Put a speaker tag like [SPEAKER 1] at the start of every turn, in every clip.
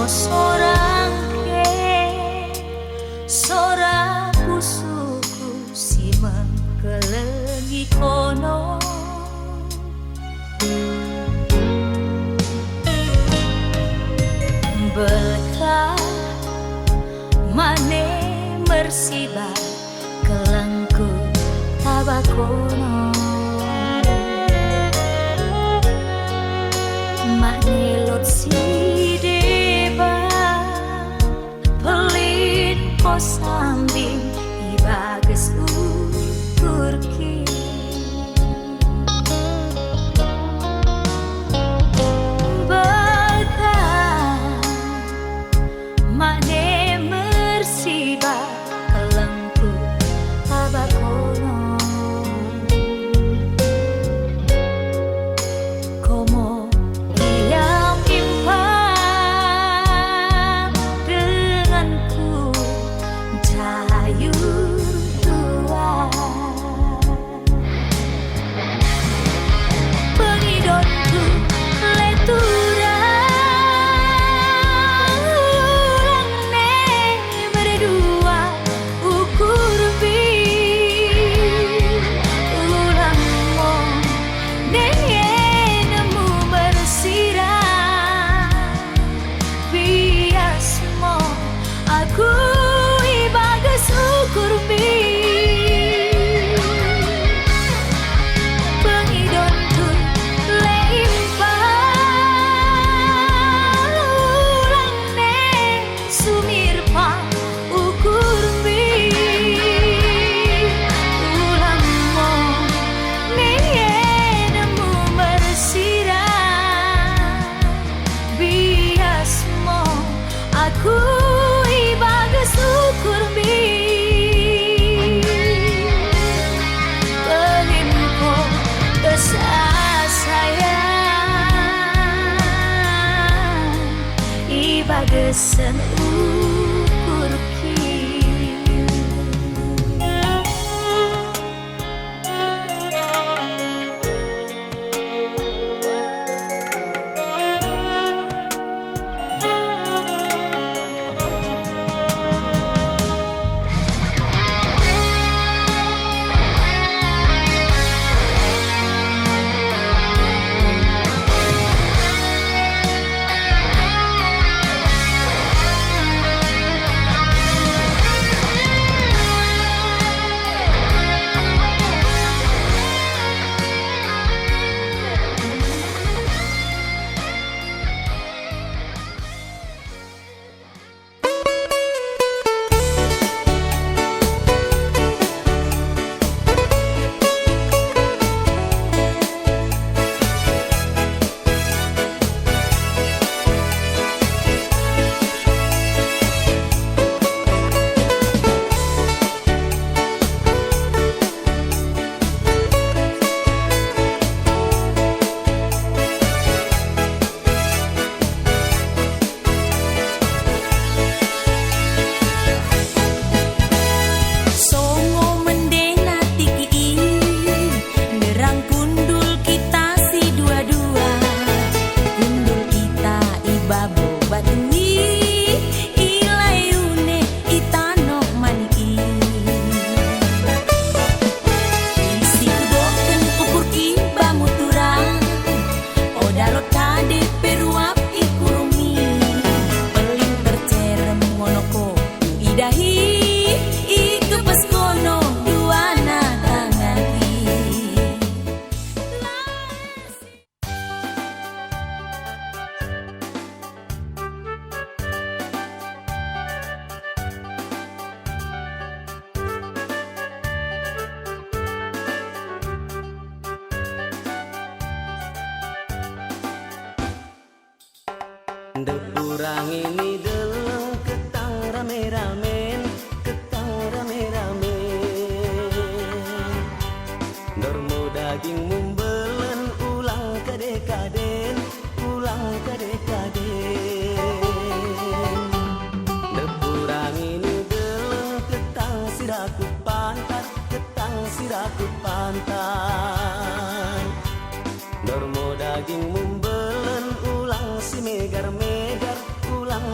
[SPEAKER 1] sorang ke sora pusuku si mengkelengi kono belka mane mersiba kelengku tabakono mane lot si deba pelin ko sambing ibages ukurki Bagesen ukurki
[SPEAKER 2] Depurang ini deleng ketang rame-ramen, ketang rame-ramen. Dormo daging mumbelen ulang ke dekaden, ulang ke dekaden. Depurang ini deleng ketang siraku pantat, ketang siraku pantat. Dormo daging mumbelen ulang si megar-megar, ulang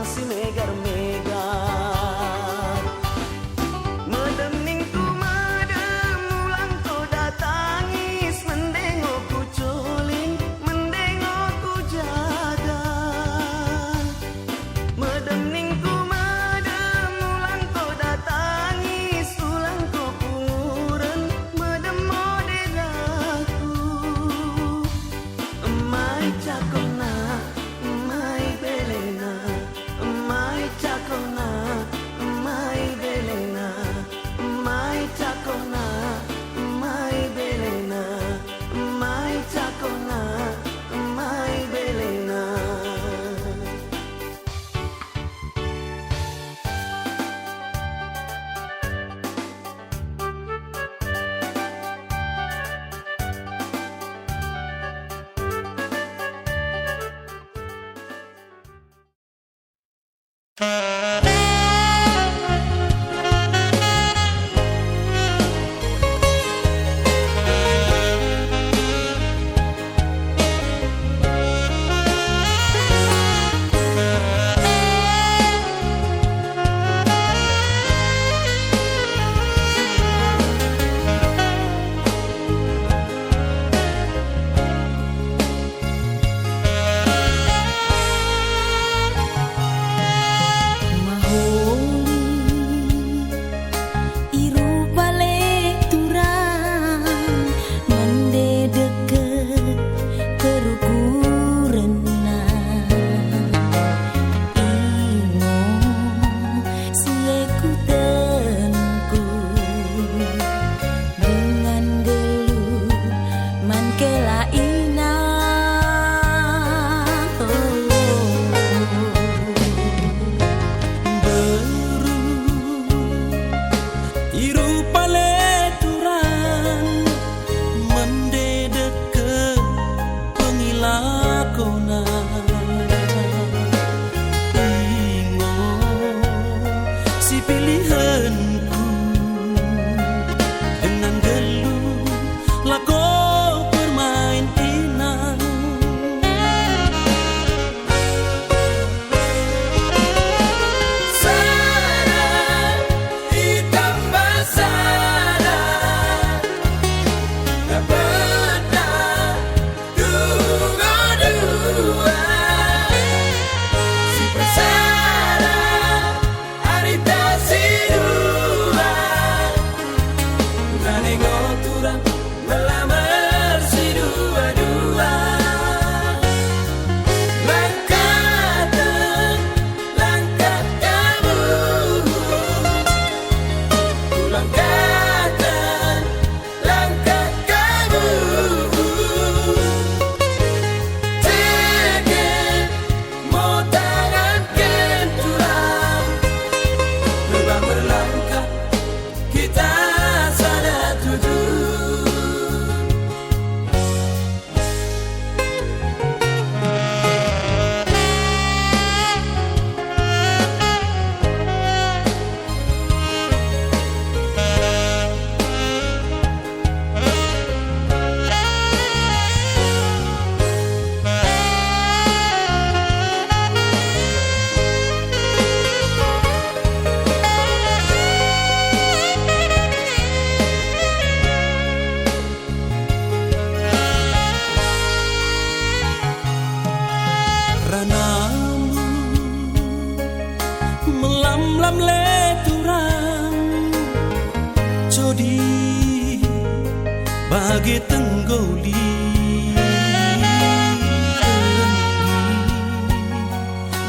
[SPEAKER 2] bagi tenggoli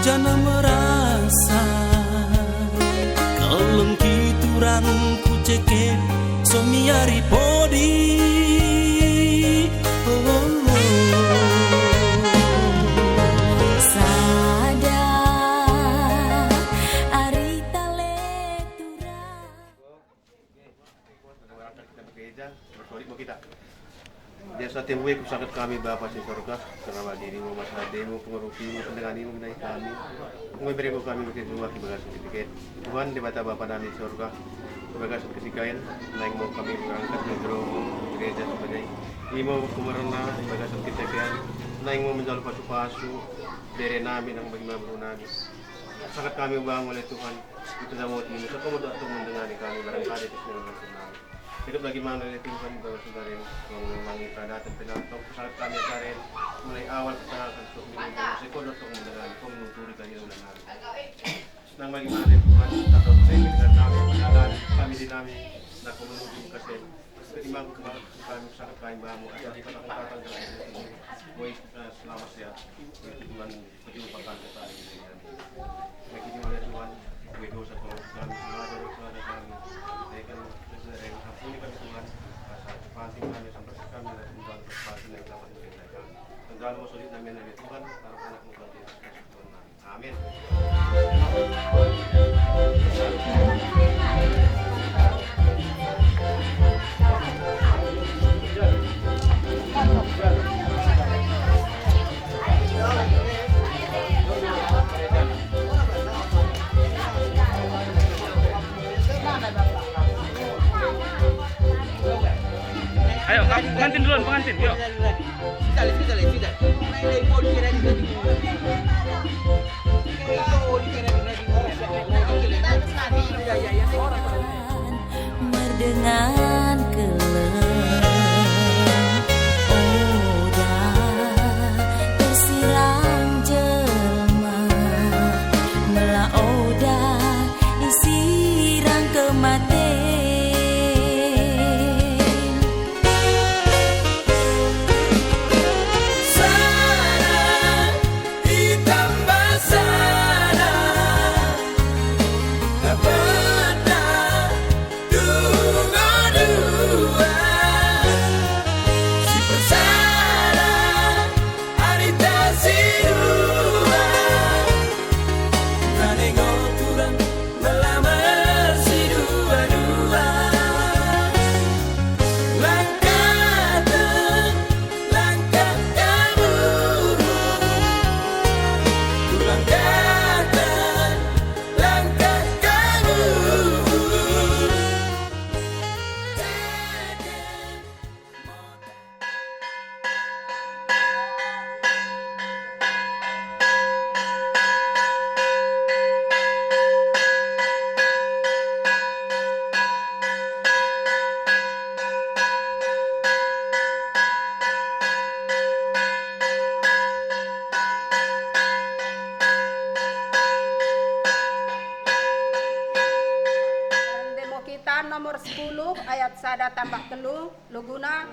[SPEAKER 2] jangan merasa kalem kituran ku cekep somiari podi
[SPEAKER 3] kita. Biasa temui kusakat kami Bapa di surga, karena dirimu masalah demo pengerupimu pendenganimu menaik kami. Memberi kami begitu luar dibagas sedikit. Tuhan di mata Bapa nami surga, bagas kesikain, naik mau kami berangkat ke gereja sebagai imo kumarana bagas kesikain, naik mau menjalur pasu-pasu dari nami yang bagaimana nami. Sangat kami bangun oleh Tuhan, itu dah mau timu, saya mau datang mendengani kami barangkali di sini kami. Hidup lagi mana oleh Tuhan bahwa saudara yang memanggil dan penonton sangat kami cari mulai awal kesalahan untuk minum sekolah untuk mendengani kau menuturi kami ulang hari. Senang bagi mana Tuhan atau dengan kami di kami nak menuju kasih ketimbang kami sangat kami bangun ada di kata-kata dalam ini selamat sehat Tuhan kehidupan kita ini. Bagi oleh Tuhan kami dosa kami semua dosa kami mereka yang ampuni kami Tuhan pasal kami sampai kami dan Tuhan pasal yang dapat mengerjakan tentang sulit namin dari Tuhan para anak Tuhan Yesus Kristus amin.
[SPEAKER 4] duluan pengantin, yuk.
[SPEAKER 1] Merdengan keleng oda tersiram jelma mela oda disirang kematian
[SPEAKER 5] Kita nomor 10 ayat 1 tambah telu luguna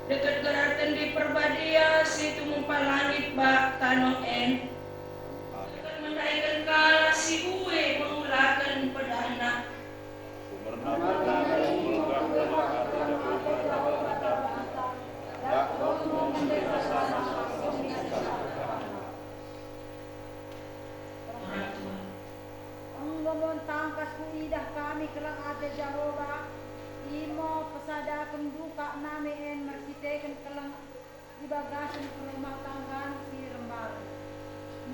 [SPEAKER 6] dekat gerarkan di perbadia si tumumpa langit bak tanong en dekat mendaikan kala si uwe mengulakan pedana
[SPEAKER 5] Tangkas kuidah kami kelang ate Jehovah imo pesada penduka nami en merkiteken kelang ibagasan rumah tanggan si rembal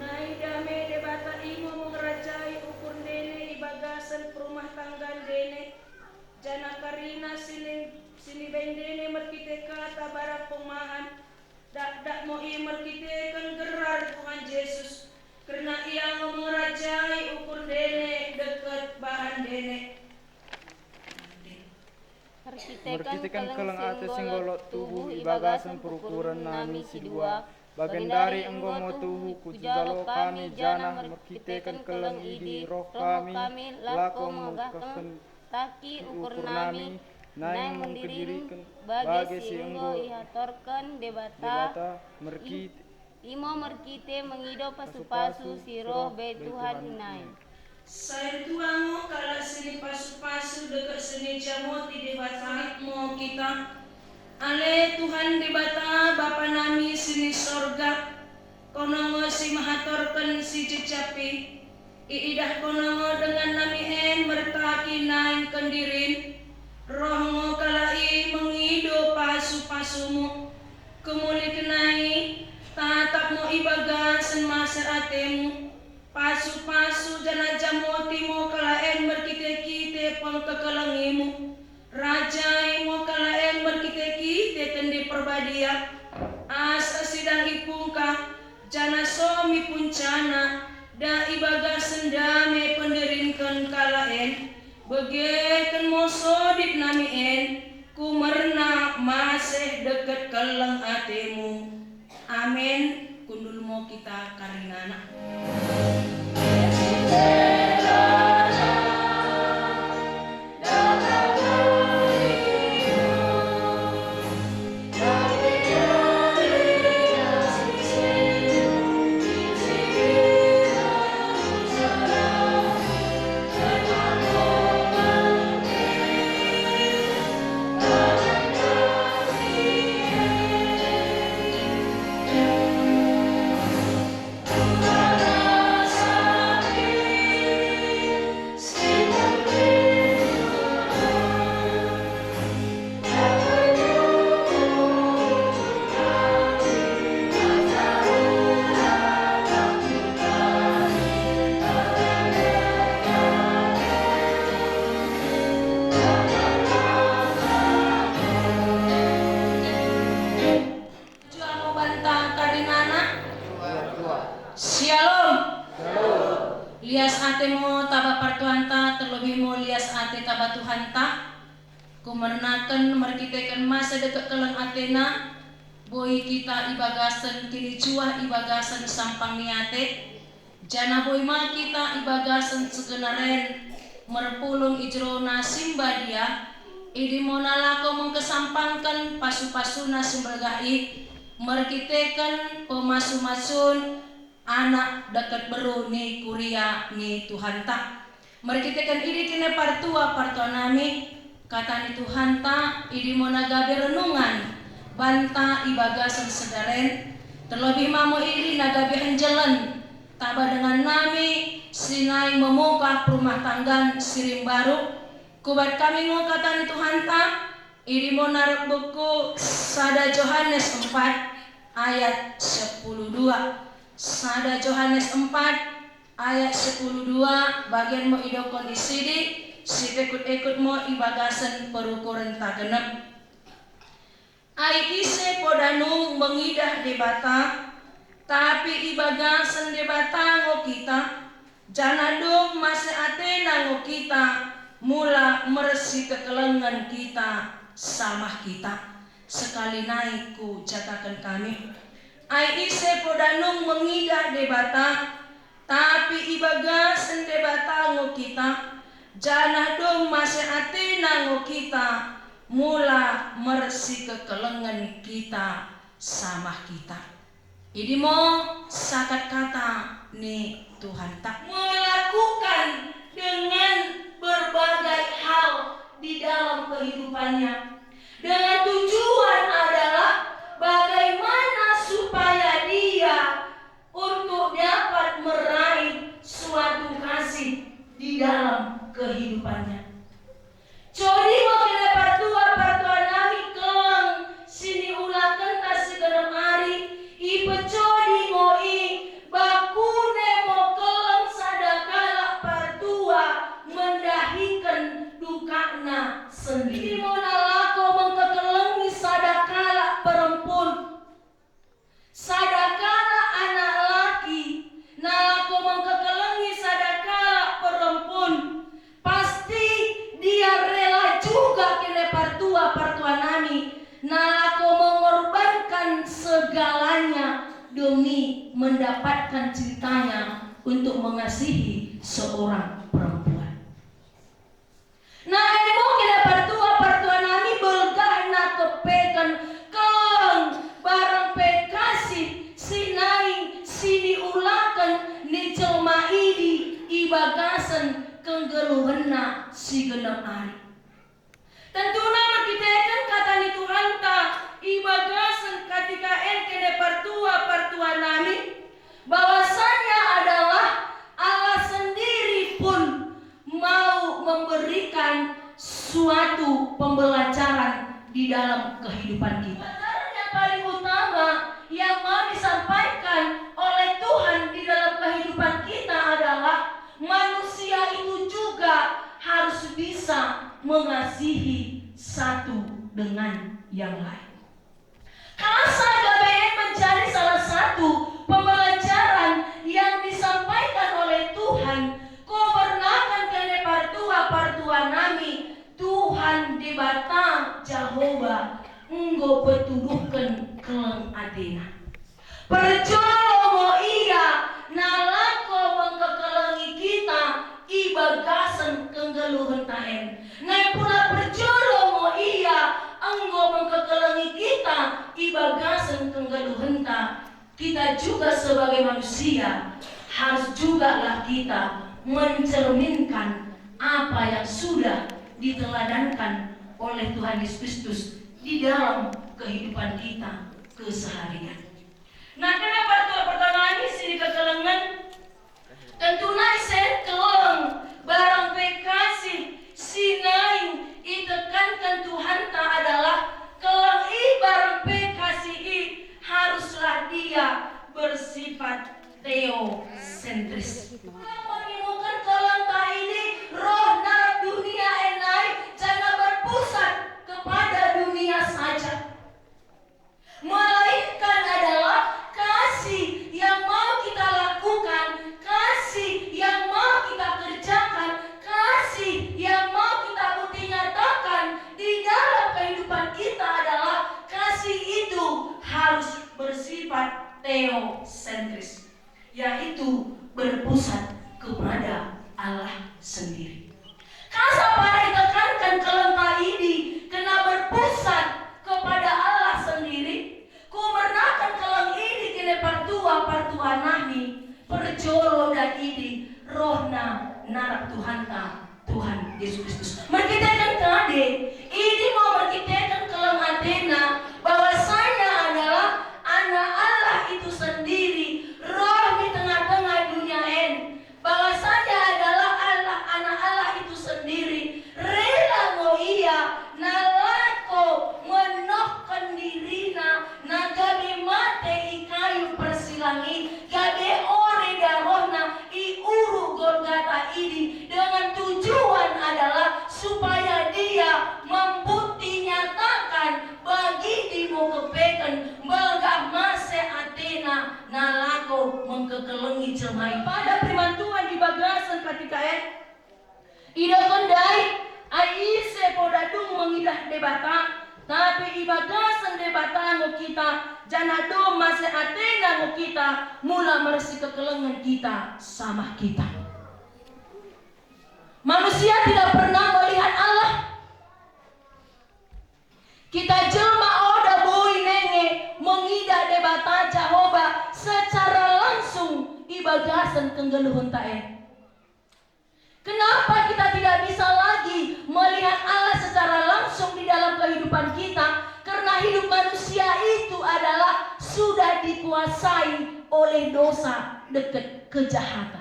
[SPEAKER 6] nai dame debata imo mengerajai ukur dene ibagasan perumah tanggan dene jana karina sini bendene merkiteka tabarak pemahan dak mo i merkitekan gerar Tuhan Yesus karena ia mengerajai ukur dene dekat bahan dene
[SPEAKER 7] Merkitekan kelang ate singgolot tubuh ibagasan perukuran nami si dua
[SPEAKER 4] Bagendari enggo motuhu kujalo kami jana merkitekan keleng idi roh kami lako mengkaken
[SPEAKER 7] taki ukur nami
[SPEAKER 4] naing mengkedirikan bagi si enggo
[SPEAKER 7] ihatorkan debata
[SPEAKER 4] debata merkit
[SPEAKER 7] imo merkite mengido pasu-pasu siroh be Tuhan hinai.
[SPEAKER 6] Saya tuango kala seni pasu-pasu dekat seni jamoti debata mo kita. Ale Tuhan debata Bapa nami sini sorga. Konongo si mahatorkan si cecapi. Iidah konongo dengan nami en mertaki naing kendirin. Rohmu kalai mengido pasu-pasumu. Kemuli kenai tatapmu ibagasan masa atemu. Pasu-pasu jana jamotimu kalaen berkite-kite pangkekelangimu. Rajaimu kalaen berkite-kite kendi perbadia. Asa sidang ipungka jana somi puncana. Da ibagasan dame pendirinkan kalaen. Begeken mosodit nami en. Kumerna masih deket kelang atemu. Amin. Kundulmu kita karinana. Lias atemu taba partuanta terlebihmu lias ate taba Tuhanta kumernakan merkitekan masa dekat kelang atena boy kita ibagasan kini cuah ibagasan sampang niate jana boy ma kita ibagasan segenaren merpulung ijrona simbadia idi monalako mengkesampangkan pasu-pasuna simbergai merkitekan pemasu-masun anak dekat beru ni kuria ni Tuhan tak. Merkitekan idi kini partua nami kata ni Tuhan tak idi monagabe renungan banta ibagasan sedaren terlebih mamu idi nagabe hanjalan taba dengan nami sinai memuka rumah tanggan sirim baru kubat kami ngo kata ni Tuhan tak idi monarak buku Sada Yohanes 4 ayat 12. Sada Yohanes 4 ayat 12 bagian mo ido kondisi di si ekut-ekut mo ibagasan perukuran tagenep. Ai ise podanu mengidah debata tapi ibagasan debata ngo kita janadong masih atena ngo kita mula meresi kekelengan kita samah kita sekali naikku jatakan kami. Ai ise podanung mengidah debata tapi ibagasan debata ngo kita janah dong masih atena ngo kita mula mersi kekelengan kita samah kita. Ini mo sakat kata nih Tuhan tak melakukan dengan berbagai hal di dalam kehidupannya dengan tujuan adalah bagaimana supaya dia untuk dapat meraih suatu kasih di dalam kehidupannya. Codi mau kena partua nami kelang sini ulah kenta segenap hari ipe codi mau bakune mau kelang sadakala partua mendahikan dukana sendiri mau nalako mengkekelengi sadakala perempuan sadakala anak laki nalako mengkekelengi sadakala perempuan pasti dia rela juga kene partua nami nalako mengorbankan segalanya mendapatkan ceritanya untuk mengasihi seorang perempuan. Nah, ini mungkin pertua nami belgah na kepekan keng barang pekasih sinai sini ulakan ni jelma idi ibagasan kenggeluhenna si genep ari. Tentuna makitekan kata ni Tuhan ta ibagasan ketika kene pertua nami bahwasanya adalah Allah sendiri pun mau memberikan suatu pembelajaran di dalam kehidupan kita. Pelajaran yang paling utama yang mau disampaikan oleh Tuhan di dalam kehidupan kita adalah manusia itu juga harus bisa mengasihi satu dengan yang lain. Kalau saya ingin mencari salah satu pembelajaran yang disampaikan oleh Tuhan, kebernakan kene partua nami Tuhan di batang Jehovah enggo betuduhkan keleng adena. Percolo mo iya nalako mengkekelengi kita ibagasan kenggeluhan taen. Nai pula percolo mo iya enggo mengkekelengi kita ibagasan kenggeluhan ta. Kita juga sebagai manusia harus juga lah kita mencerminkan apa yang sudah diteladankan oleh Tuhan Yesus Kristus di dalam kehidupan kita keseharian. Nah, kenapa pertanyaan ini sini kekelengan? Tentunya sen keleng barang pekasih sinai itekankan Tuhan tak adalah keleng barang pekasih haruslah dia bersifat teosentris. Menemukan keleng ini roh narap dunia enai jangan berpusat kepada dunia saja, melainkan adalah kasih yang mau kita lakukan, kasih yang mau kita kerjakan, kasih yang mau kita bukti nyatakan di dalam kehidupan kita adalah kasih itu harus bersifat teosentris, yaitu berpusat kepada Allah sendiri. Kasa para ditekankan kelentah ini kena berpusat kepada Allah sendiri. Kubernakan keleng ini kene partua nami perjolo dan ini rohna narak Tuhan ta Tuhan Yesus Kristus. Merkitakan kade ini mau merkitakan keleng Athena bahwasanya adalah anak Allah itu sendiri roh di tengah-tengah dunia ini. Bahwasanya adalah anak Allah itu sendiri rela mo iya nalako menokkan dirina nagabi mate ikayu persilangi gabe ore darohna iuru Golgata ini dengan tujuan adalah supaya dia membukti nyatakan bagi dimo kepekan belgah mase Athena nalako mengkekelengi jemai pada firman Tuhan di bagasan ketika ida kendai aise podadung mengidah debata tapi ibagasan debata mo kita janado mase Athena mo kita mula meresi kekelengan kita sama kita. Manusia tidak pernah melihat Allah. Kita jelma oda boy nenge mengidah debata Jehovah secara langsung ibagasan kenggeluhun tae. Kenapa kita tidak bisa lagi melihat Allah secara langsung di dalam kehidupan kita? Karena hidup manusia itu adalah sudah dikuasai oleh dosa dekat kejahatan.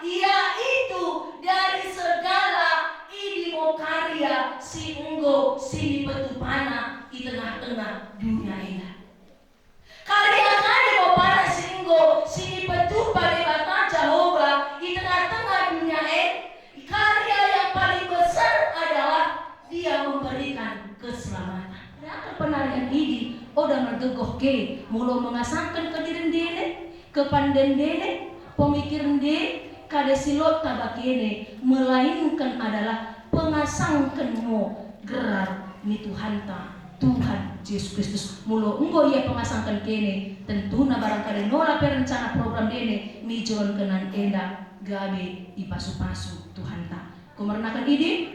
[SPEAKER 6] Ia itu dari segala idimo karya si unggo si betupana di tengah-tengah dunia ini. Karya mau para si unggo si betupa di bata Jehovah di tengah-tengah dunia ini. Karya yang paling besar adalah dia memberikan keselamatan. Nah, penarian ini udah ngegegoh ke mulu mengasahkan ke diri dene, kepandan dene, pemikiran dene, kada silot tabakene, melainkan adalah pengasangkan mo gerak ni Tuhan ta Tuhan Yesus Kristus. Mulo engko ia pengasangkan kene tentuna barangkali nola perencana program dene mijon kenan enda gabe ipasu-pasu Tuhan ta. Kumernakan ide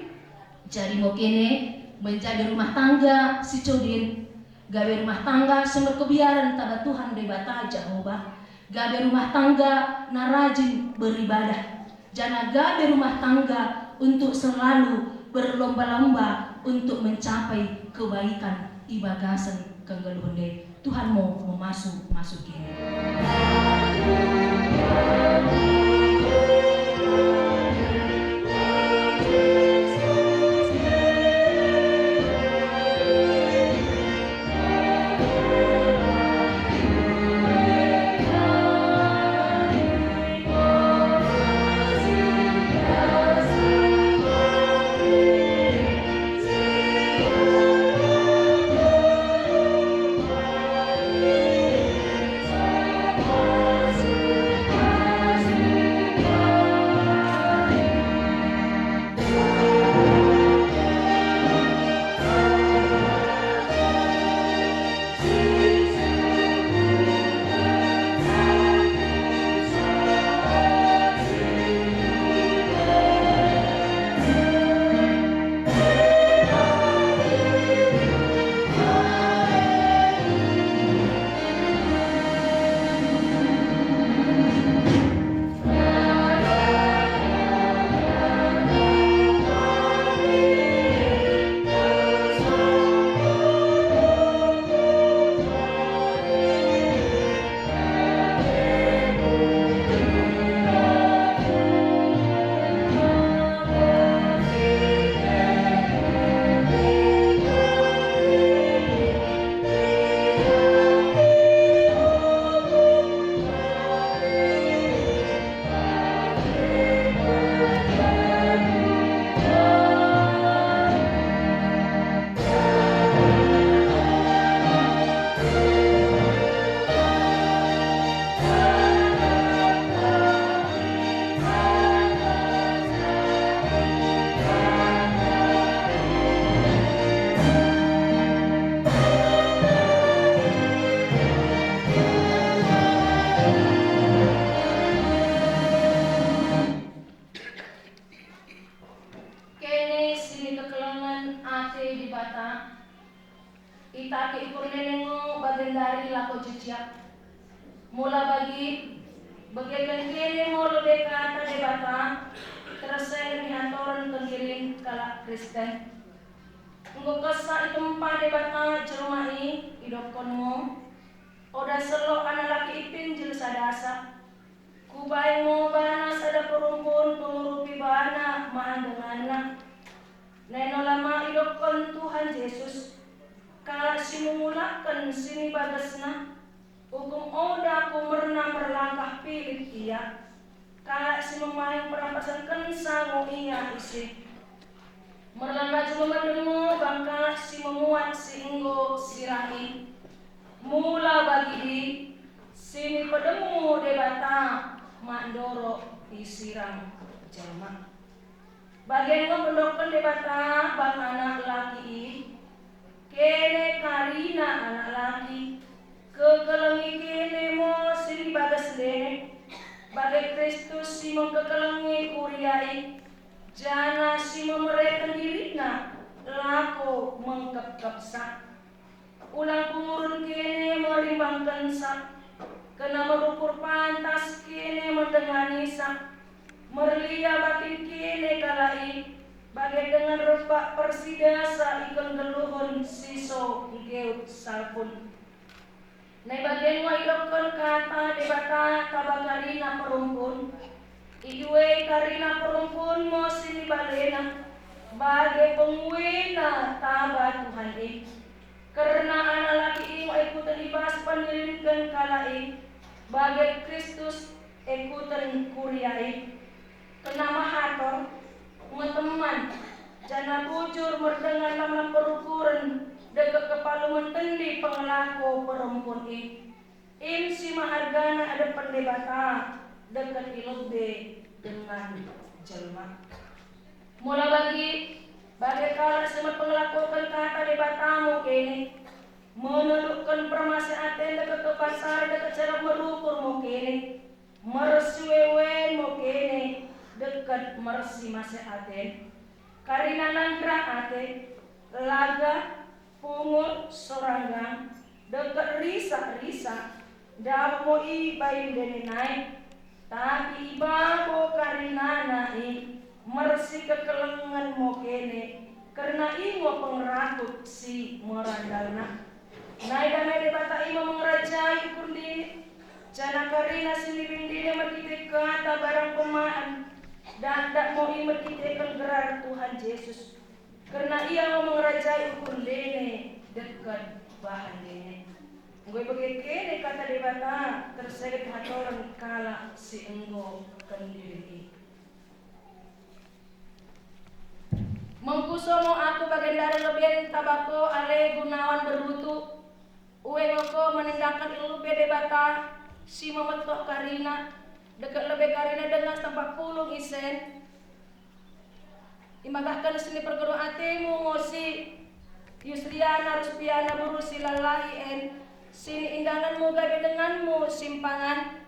[SPEAKER 6] jadi mau kene menjaga rumah tangga si Codin, gawe rumah tangga sumber kebiaran tada Tuhan debata Jehovah, gawe rumah tangga narajin beribadah, jana gawe rumah tangga untuk selalu berlomba-lomba untuk mencapai kebaikan ibagasan kenggeluhunde. Tuhan mau masuk ini. Mula bagi bagaikan kene molo dekata debata terasa ni hatoran kengiring kala Kristen. Engko kasa itempa debata jerumai idokkonmu. Oda selo anak laki ipin jil sadasa. Kubai mo bana sada perumpun pengurupi bana maan denganna. Neno lama idokkon Tuhan Yesus. Kala simumulakan sini bagasna. Hukum oda kumerna berlangkah pilih ia. Kala si memayang perampasan kensa ia isi. Merlangkah juga mendengu bangka si memuat si inggo sirahi. Mula bagi di sini pedemu debata mandoro disiram jelma. Bagian ngependokkan debata bang anak laki. Kene Karina anak laki. Kekelengi kene mo sini bagas dene bagai Kristus si kekelengi kuriai jana si mereka dirina lako mengkep-kepsa ulang pengurun kene merimbangkan sa kena merukur pantas kene mendengani sa merlia batin kene kalai bagai dengan rebak persidasa ikan geluhun siso geut salpun. Nay bagian mo idokon kata debata kabagarina perumpun. Iwe karina perumpun mo sinibalena bagai penguina taba Tuhan i. Karena anak laki mo ikutan ibas panirinkan kalai bagai Kristus ikutan kuriai. Kena mahator teman jana bujur merdengan lamang perukuran dekat kepala mentendi pengelako perempuan in si mahargana ada pendebata dekat ilube dengan jelma. Mula bagi Bagai kala semat pengelakukan kata di batamu kini, menundukkan permasalahan dekat ke pasar dekat cara merukurmu kini, meresi wewenmu kini, dekat meresi masalahan. Karina nangkra ate, laga, pungut, soranggang, dekat risa-risa, dapo ibayin deni naik, tapi ibabo karina naik, mersi kekelengan mo kene, karena imo pengrakut si merandalna. Nai damai debata imo mengerajai kundi, jana karina sinibindine makite kata barang pemaan, dan dak mau imet kita gerar Tuhan Yesus, karena ia mau mengerajai ukur lene dekat bahan lene. Gue begitu kata debata terseret hatoran kala si enggo kendiri. Mengkusomo aku bagian dari lebihan tabako ale gunawan berbutu. Uwe ngoko meninggalkan ilu pede bata si memetok karina dekat lebih karina dengan tampak pulung isen. Imagahkan sini perguru atemu ngosi Yusriana Ruspiana burusi lalahi en sini indanganmu gabe denganmu simpangan.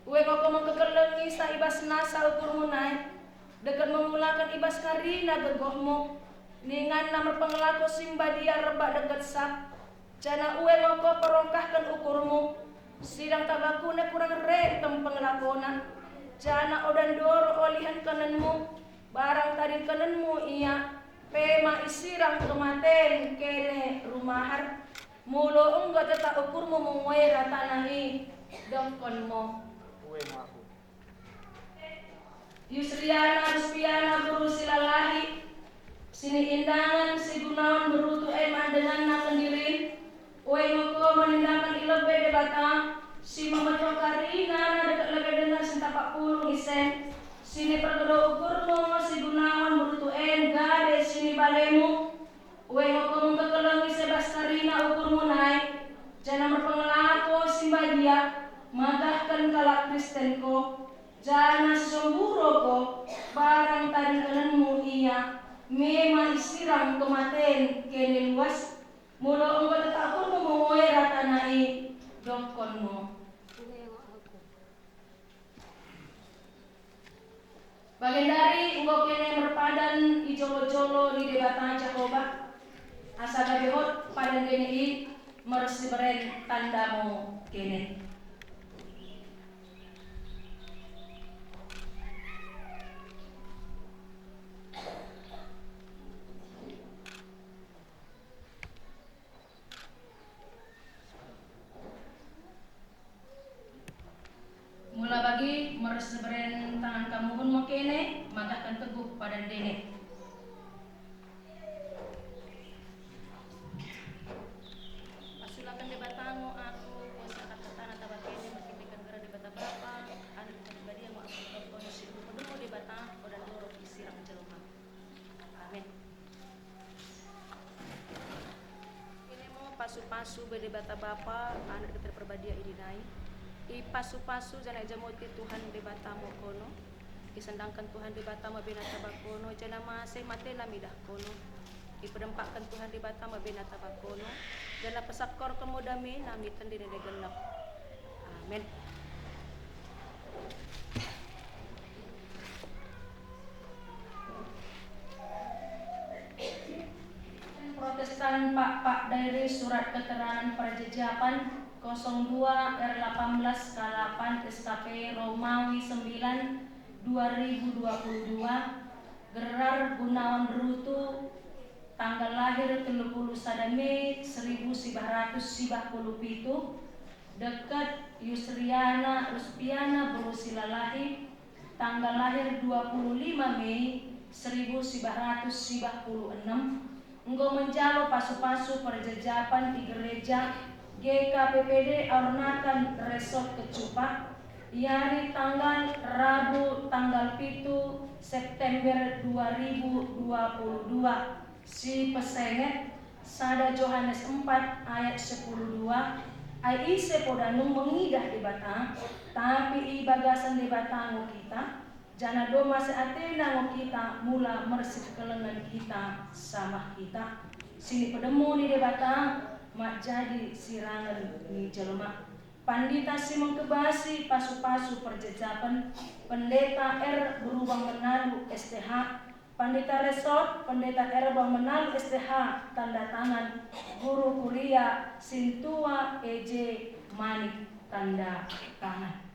[SPEAKER 6] Uwe ngoko mengkekelengi sa ibas nasa ukurmu naik. Dekat memulakan ibas karina gegohmu ningan nama pengelaku simbadia rebak dekat sak jana uwe ngoko perongkahkan ukurmu sidang tabakuna kurang rentem pengelakona jana odan doro olihan kananmu barang tadi kananmu iya pema isirang kematen kene rumahar mulo enggak tetap ukurmu menguera tanahi dongkonmu
[SPEAKER 4] uwe mahu
[SPEAKER 6] Yusriana Ruspiana berusi lalahi sini indangan si gunawan berutu eman dengan nak kendirin uwe ngoko menindangkan ilebe de bata si memetok karina dekat lebe dengan sentapak pulung isen sini pergedo ukurmu si gunawan berutu en gade sini balemu uwe ngoko mengkekelengi sebas karina ukurmu naik jana berpengelako simbadia magahkan kalak Kristenko jana semburo ko barang tadi kananmu iya mema isirang kematen kene luas mulo engko tetakurmu menguera tanai dongkonmu. Bagian dari engko kene merpadan ijolo-jolo di debatan Jakoba asa gabehot padan kene i meresi beren tandamu kene. Mula bagi mereseberen tangan kamu pun mau kene magahkan teguh pada dene. Pasulakan debatanmu aku kuasa kata tanah tabak kene berkitikan gerak debata bapa anu pribadi yang mau aku kondisi penuh debata odan loro isirang jelma. Amin. Ini mau pasu-pasu berdebata bapa anu dekat perbadia idinai. I pasu-pasu jana jamoti Tuhan di batamu kono isandangkan Tuhan di batamu binata bakono jana masih mate namidah kono ipedempakkan Tuhan di batamu binata bakono jana pesakor kemudami namitan di genap. Amin. Protestan Pak dari surat keterangan perjejapan 02 R18 K8 SKP Romawi 9 2022 Gerar Gunawan Berutu tanggal lahir 31 Mei 1997 dekat Yusriana Ruspiana berusi lalahi tanggal lahir 25 Mei 1996 enggo menjalo pasu-pasu perjejapan di gereja GKPPD Ornakan Resort Kecupak Yari tanggal Rabu tanggal 7 September 2022 si pesenget Sada Johannes 4 ayat 10:2 Aise podanung mengidah di batang tapi i bagasan di batangu kita Jana doma seatena ngo kita mula mersik kelengan kita sama kita. Sini pedemu ni debata mak jadi sirangan ni jelma. Pandita Simon Kebasi pasu-pasu perjejapan. Pendeta R berubah menalu STH. Pandita Resort, Pendeta R berubah menalu STH tanda tangan. Guru kuliah Sintua EJ Manik tanda tangan.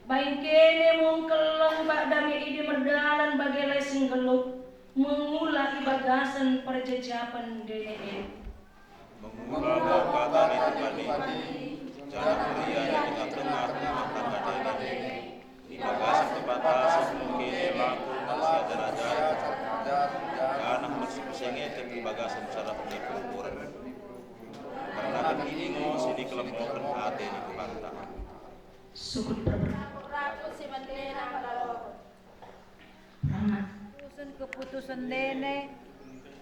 [SPEAKER 6] Baik kene mong kelang bak dami ide merdalan bagai lesing geluk mengulah ibagasan perjejapan DNN.
[SPEAKER 8] Mengulah kata ditepani, jalan mulia yang tengah tangga DNN. Ibagasan kebatasan mungkin laku manusia derajat. Anak masih pesengete ibagasan cara penikuran. Karena ini sini kelempokan hati di kubanta.
[SPEAKER 6] Sukut berberapa.
[SPEAKER 5] Keputusan Dene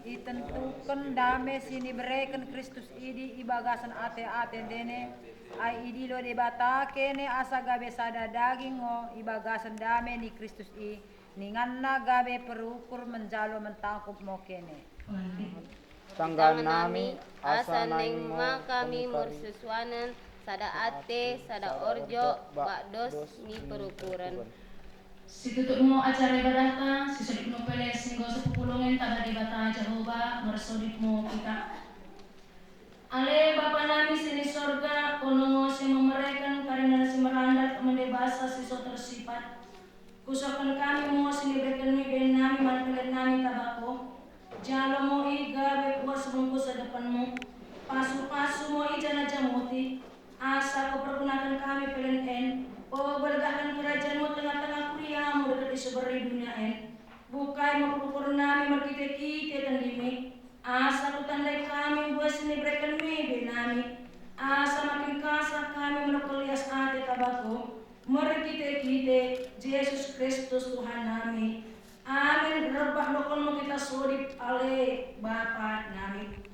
[SPEAKER 5] itentukan damai sini berikan Kristus idi ibagasan ate-ate dene ai idi lo debata kene asa gabe sada daging o ibagasan damai ni Kristus i ninganna gabe perukur menjalo mentangkup mo kene
[SPEAKER 4] Tanggal nami
[SPEAKER 7] asa neng ma kami mersesuanan sada ate sada orjo bakdos ni perukuran.
[SPEAKER 6] Situtuk mo acara ibadah ta, sisodip mo peles singgo sepupulungan taga debata Jehovah mersodip mo kita. Ale Bapa nami sini sorga, kono si memereken karena si merandat mendebasa siso tersifat. Kusokan kami mo sini berikan mi ben nami manpelet nami tabako. Jalo mo iga bekuat sebungku sedepanmu. Pasu-pasu mo ijana jamuti. Asa kau pergunakan kami pelen en. Oh bergahkan kerajaanmu tengah-tengah kuriamu dekat di seberi dunia en. Bukai mau ukur nami merkite-kite tandimi. Asa ku tandai kami buat sini berikan mi benami. Asa makin kasar kami menokolias ate tabako. Merkite-kite Yesus Kristus Tuhan nami. Amin. Rebah lokonmu kita sudip ale Bapa nami.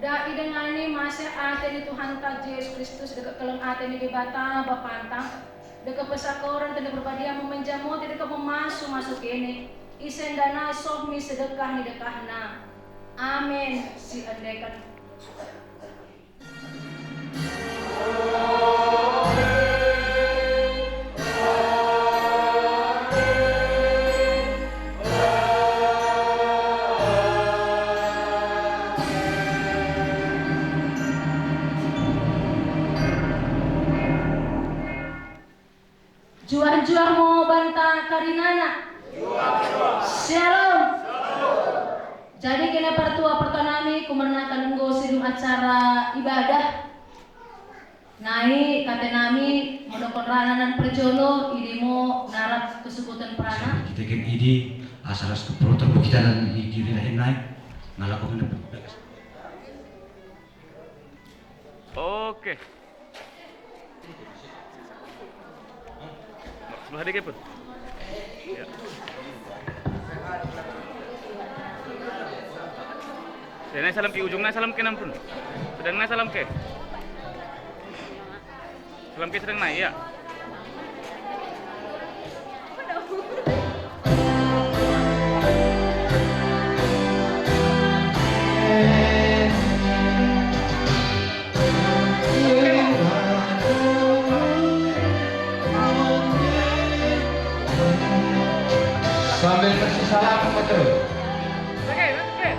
[SPEAKER 6] Dai dengani masih ate di Tuhan tak Yesus Kristus dekat keleng ate di debata bapantang dekat pesakoran tidak berbadia memenjamu tidak masuk ini isen dana sohmi sedekah ni dekahna amin si andekan juar mau bantah karinana. Shalom. Jadi kena pertua pertanami kumernakan enggo sidung acara ibadah. Nai kate nami modokon rananan perjolo idimo narap kesukutan perana.
[SPEAKER 9] Kita kem idi asaras ke pro terbukitan idi lain naik ngalakokan bekas.
[SPEAKER 10] Oke. Sebelah dikit pun. Ya. Sedang salam ke ujungnya salam ke nampun. Sedang salam ke. Salam ke sedang naik ya.
[SPEAKER 4] Sambil kasih salam betul.
[SPEAKER 10] Oke, oke.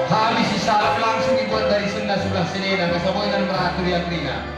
[SPEAKER 4] Habis salam langsung dibuat dari sebelah sini dan kesaboy dan beratur yang ringan.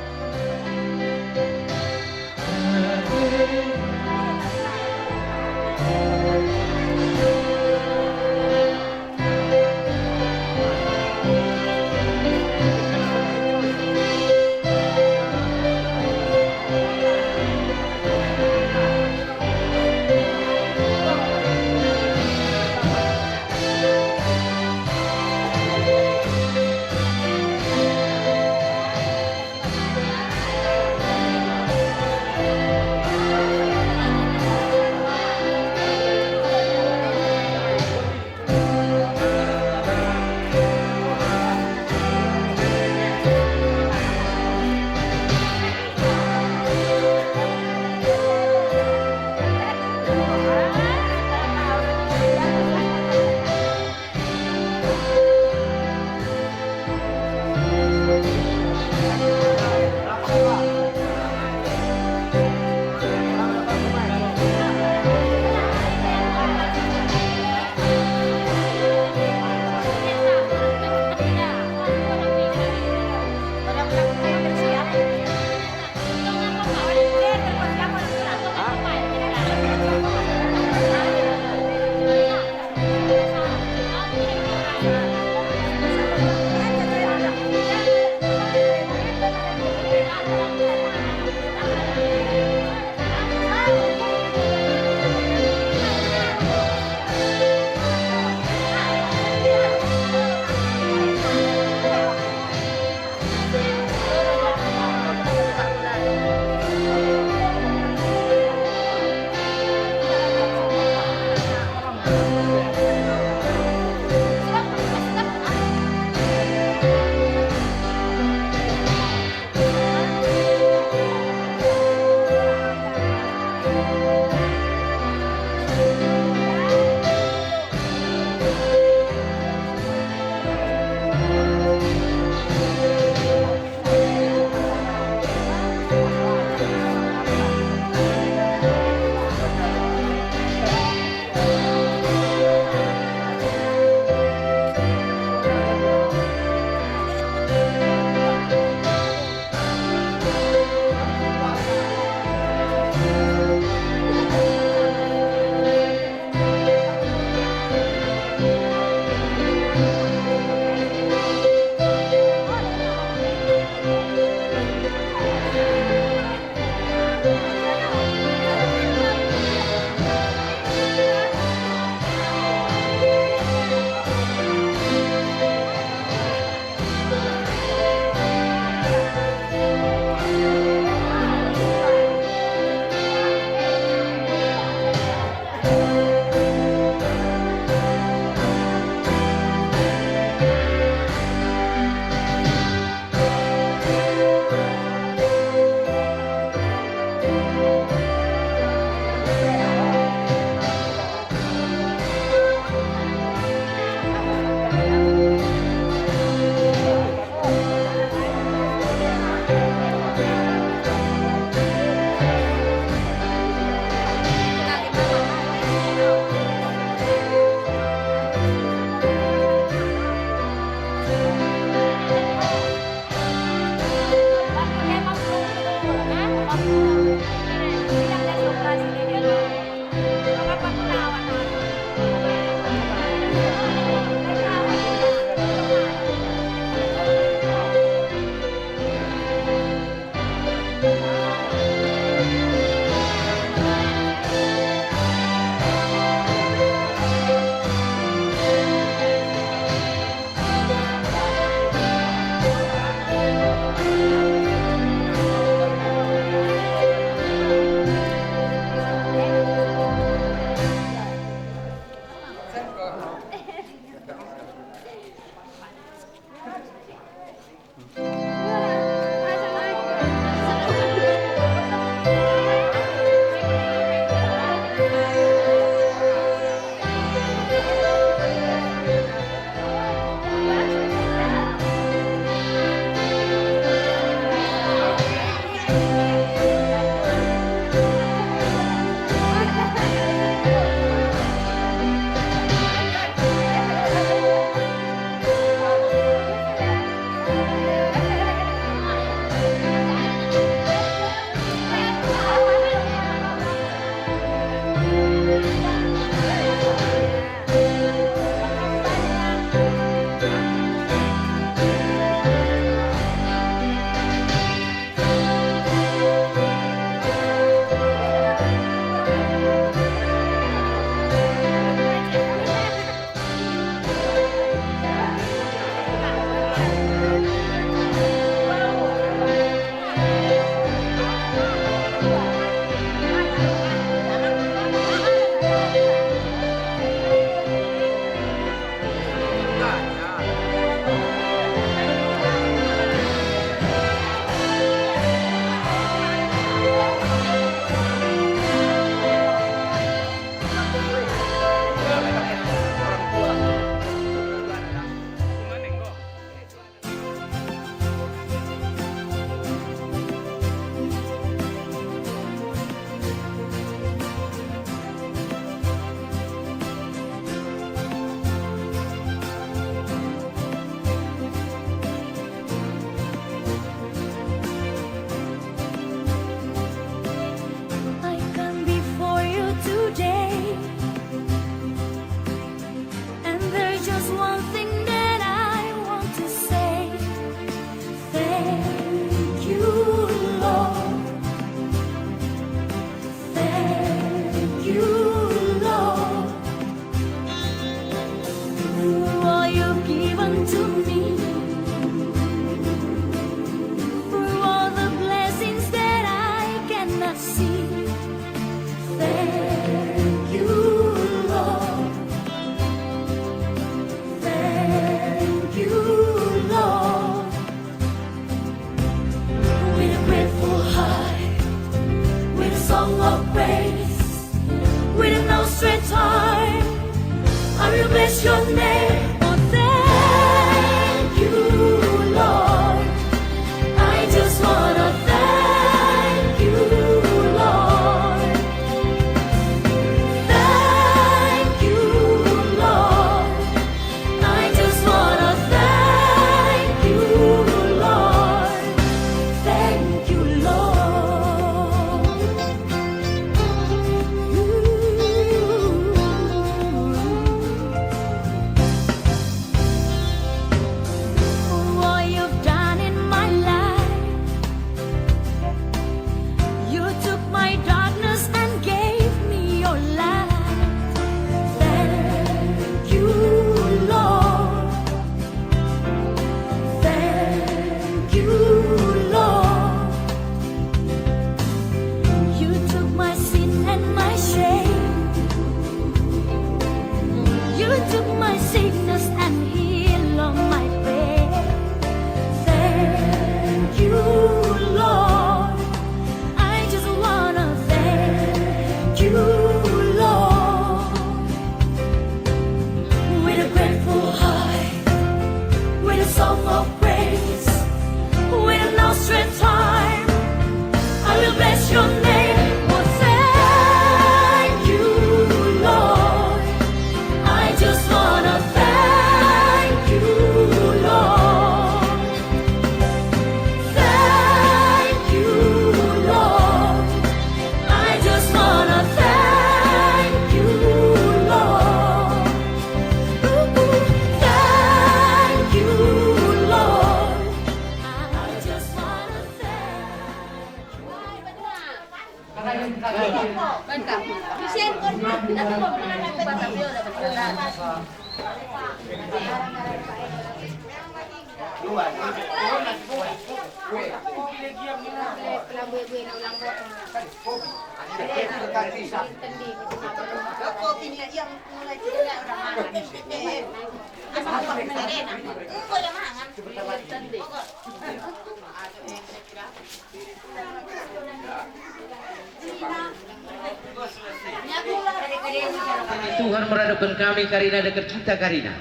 [SPEAKER 11] Tuhan meradupkan kami karina dekat kita karina.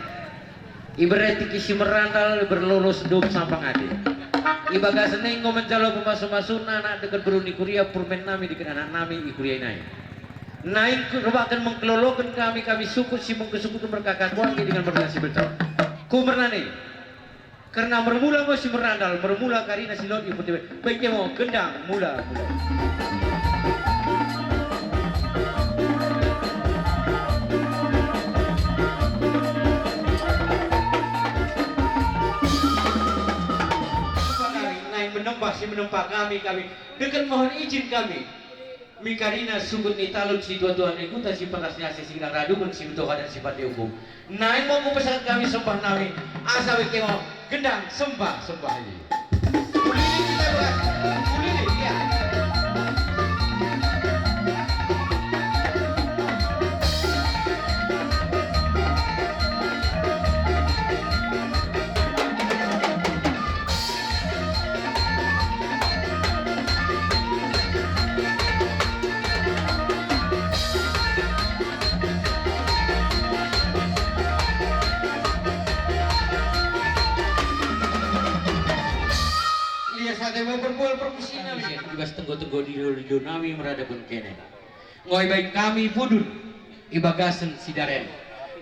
[SPEAKER 11] Ibarat kisi merandal berlulus dom sampang ade. Ibaga senenggo mencalo pemasu-masu anak dekat beruni kuria purmen nami dekat anak nami ikuria nai. Naik kerubakan mengkelolokan kami suku si mengkesukukan berkakan wangi dengan bernasi betul. Ku mernane. Karena bermula mo si merandal, bermula karina silot ibu tiba. Baiknya mau gendang mula. Menempa kami dengan mohon izin kami mikarina sukut ni talut si dua-dua ikuta si panasnya si signa radukun si Tuhan dan sifat hukum naik mau pesan kami sembah nami asa wekemo gendang sembah ini ulili kita buat ulili ya. Mau berbual perkusi nami tugas tenggo-tenggo di nami meradapun kene ngoi baik kami pudun ibagasen sidaren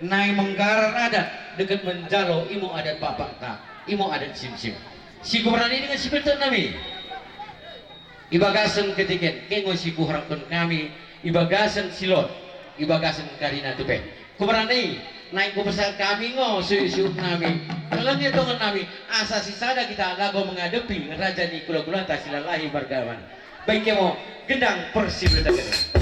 [SPEAKER 11] nai menggarar adat dekat menjalo imo adat bapak tak imo adat sim-sim si kuberani dengan si betul nami ibagasen ketiken kengo si kuharapkan kami ibagasen silot ibagasen karina tupe kuberani naik besar kami suyu nami kelengnya tongan nami asasi sada kita lago menghadapi raja di kula-kula tasilalahi bargawan baiknya mau gendang persib letaknya.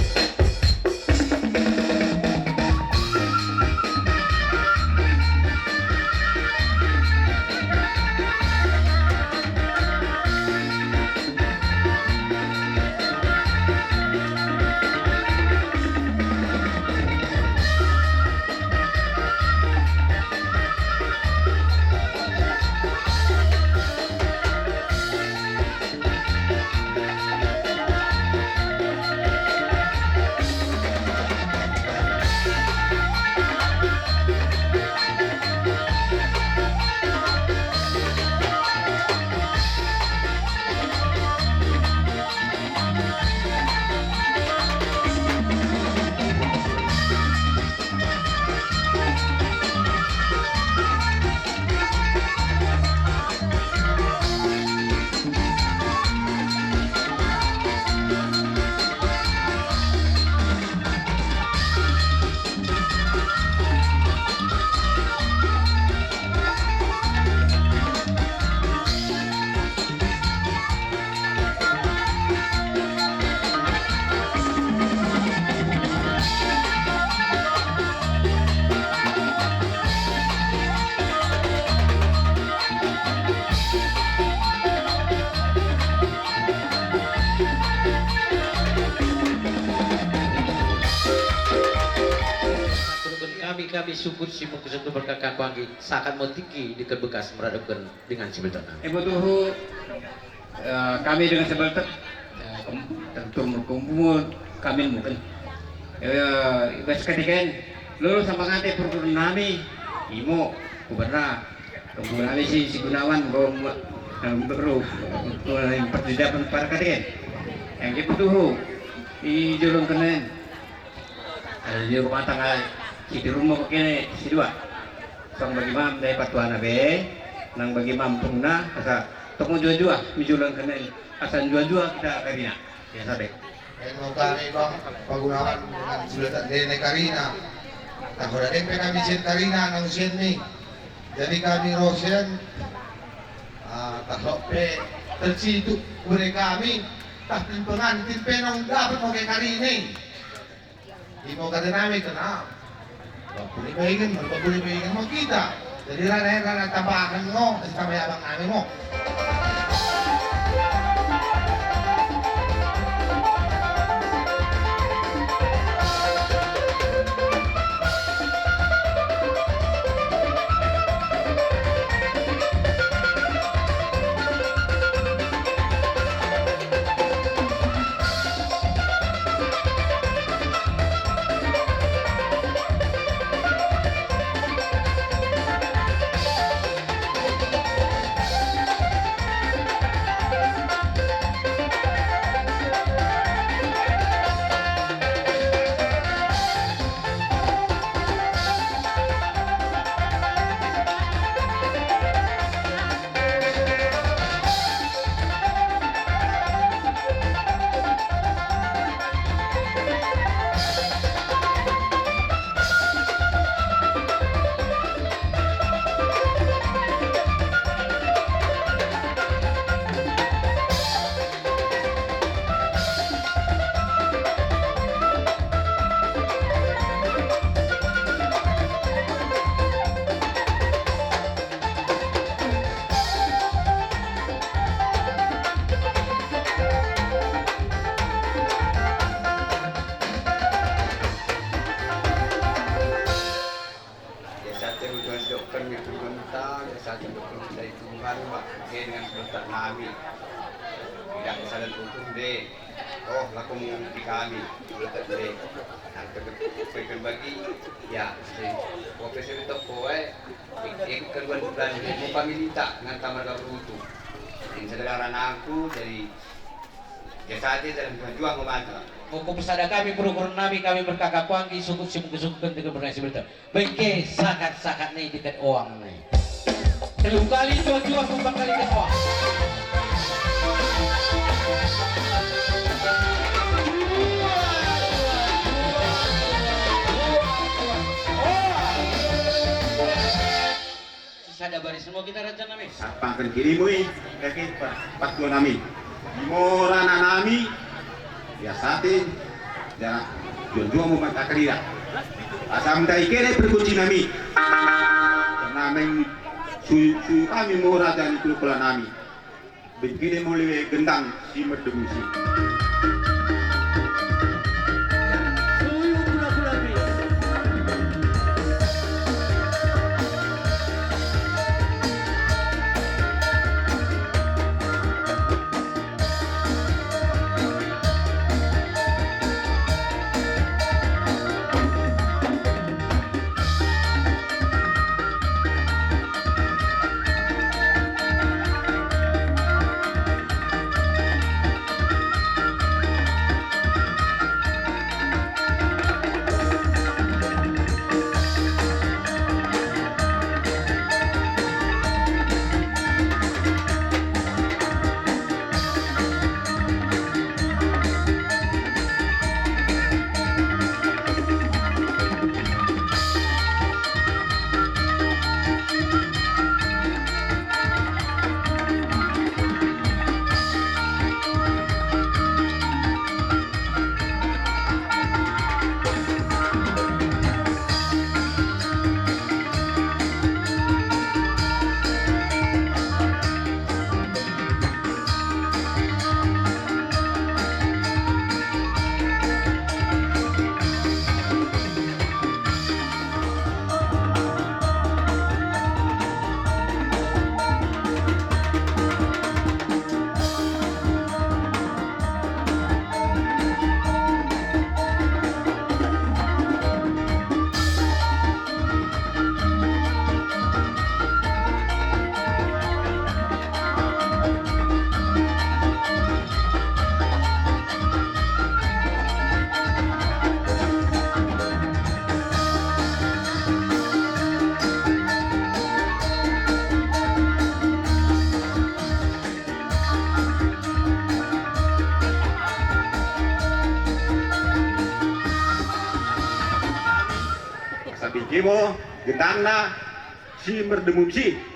[SPEAKER 11] Kami syukur si mengkesentuh berkakak banggi seakan motiki di kebekas meradapkan dengan sebeltan.
[SPEAKER 12] Tuhu kami dengan sebeltan tentu berkumpul kami mungkin ibas ketikan lulus sama ngante perguruan nami imo kuberna kemudian kami si Gunawan baru yang persidapan para katikan yang itu tuh di julung kenen di rumah tangga di rumah begini si dua sang bagi mam dari patuana be nang bagi mam pungna asa toko jua mijulang kenen asan jua kita karina ya sabe
[SPEAKER 13] mau kami bang Pagunawan dengan sulatan Dene Karina tak ada MP kami Jen Karina nang Jen jadi kami Rosen tak lope tercitu mereka kami tak penonton timpenong dapat mau kayak Karina imo kada nami kenal Pagpuli-pahingan mo kita. Jadi rana tapakan mo, sa mayabang namin mo.
[SPEAKER 12] Dengan sebentar kami tidak kesalahan hukum deh. Oh, laku mengerti kami sebentar deh. Nah, berikan bagi ya, profesor itu kowe ikut keluar bulan mau kami minta dengan kamar berutuh. Ini saudara aku dari jasa aja dalam tujuan membantu.
[SPEAKER 11] Hukum pesada kami berukur nami kami berkakak panggi sukut simuk-sukut dengan bernasi betul. Bengke sakat-sakat nih dekat uang nih. Telung kali jual-jual kumpang kali dekat uang. Sada baris semua kita rancang nami.
[SPEAKER 12] Sapangkan kirimu kaki pat ko nami. Dimora na nami. Biasatin ya jual-jual mo matakalira. Asam dai kene perkunci nami. Namin su kami mora dan itu pula nami. Begini mulai gendang si merdemusi. Ibu, gendangna si merdemumsi.